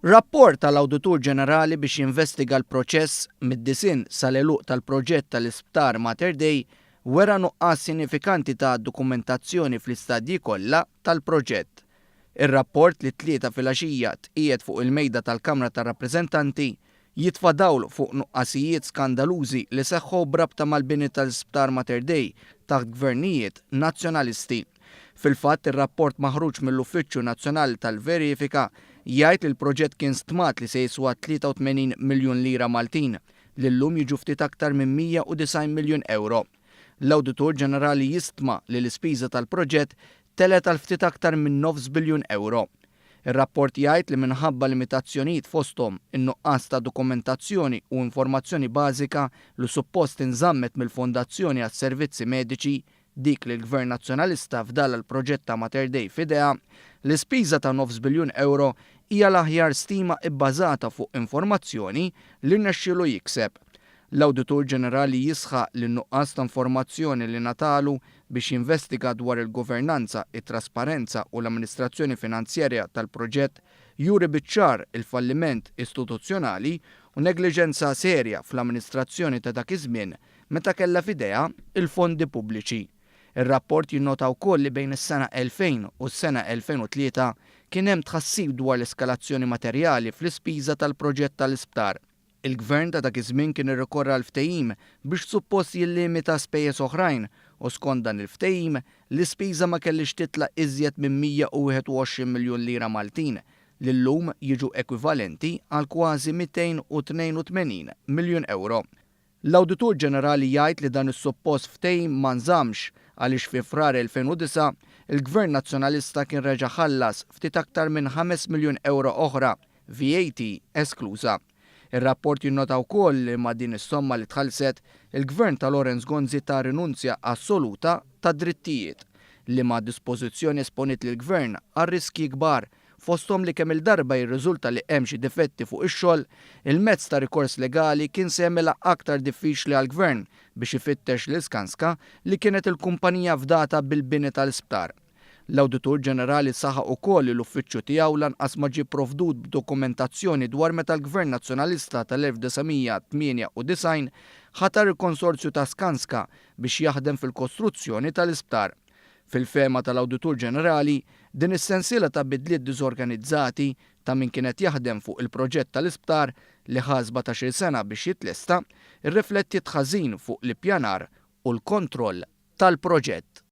Rapport tal-Awditur Ġenerali biex jinvestiga l-proċess mid-disinn sal-eluq tal-proġett tal-Isptar Mater Dei wera nuqqas sinifikanti ta' dokumentazzjoni fl-istadji kollha tal-proġett. Ir-rapport li tlieta filgħaxija tqiegħed fuq il-mejda tal-Kamra tar-Rappreżentanti jitfa' dawl fuq nuqqasijiet skandalużi li seħħu brabta mal-bini tal-Isptar Mater Dei taħt gvernijiet nazzjonalisti. Fil-fatt ir-rapport maħruġ mill-Uffiċċju Nazzjonali tal-Verifika jgħid li l-proġett kien stmat li se jiswa 83 miljun lira Maltin li llum jiġu ftit aktar minn 190 miljun euro. L-Awditur Ġenerali jistma li l-ispiża tal-proġett telet għal ftit aktar minn 9 biljun euro. Ir-rapport jgħid li minħabba limitazzjonijiet fosthom in-nuqqas ta' dokumentazzjoni u informazzjoni bażika li suppost inżammet mill-Fondazzjoni għas-Servizzi Mediċi dik li l-Gvern Nazzjonalista fdal l-proġett ta' Mater Dei f'idejha, l-ispiża ta' 9 biljun euro hija l-aħjar stima bbażata fuq informazzjoni li rnexxielu jikseb. L-Awditur Ġenerali jisħaq li n-nuqqas ta' informazzjoni li natalu biex jinvestiga dwar il-governanza, it-trasparenza u l-amministrazzjoni finanzjarja tal-proġett juri biċ-ċar il-falliment istituzzjonali u negliġenza serja fl-amministrazzjoni ta' dak iż-żmien meta kellha f'idejha il-fondi pubbliċi. Ir-rapport jinnota wkoll li bejn is-sena 2000 u s-sena 2003 kien hemm tħassib dwar l-eskalazzjoni materjali fl-ispiża tal-proġett tal-Isptar. Il-Gvern ta' dak iż-żmien kien irrikorra l-ftehim biex suppost jillimita spejjeż oħrajn u skont dan il-ftehim l-ispiża ma kellix titla' iżjed minn 121 miljun lira Maltin li llum jiġu ekwivalenti għal kważi 282 miljun euro. L-Awditur Ġenerali jgħid li dan is-suppost ftehim ma nżammx għaliex fi Frar 2009 il-Gvern Nazzjonalista kien reġa' ħallas ftit aktar minn 5 miljun euro oħra, VAT eskluża. Ir-rapport jinnota wkoll li ma' din is-somma li tħallset il-Gvern ta' Lorenz Gonzi ta' rinunzja assoluta ta' drittijiet li ma' dispożizzjoni esponit lill gvern għal riskji kbar fosthom li kemm il-darba jirriżulta li hemm xi difetti fuq ix-xogħol, il-mezz ta' rikors legali kien se jagħmilha aktar diffiċli għall-Gvern biex ifittex lil Skanska li kienet il-kumpanija fdata bil-bini tal-isptar. L-Awditur Ġenerali saħaq ukoll li l-uffiċċju tiegħu lanqas ma ġie provdut b'dokumentazzjoni dwar meta l-Gvern Nazzjonalista tal-1998 ħatar il-konsorzju ta' Skanska biex jaħdem fil-kostruzzjoni tal-isptar. Fil-fehma tal-Awditur Ġenerali, din is-sensiela ta' bidliet diżorganizzati ta' min kienet jaħdem fuq il-proġett tal-isptar li ħa 17-il sena biex jitlesta irriflettiet ħażin fuq l-ippjanar u l-kontroll tal-proġett.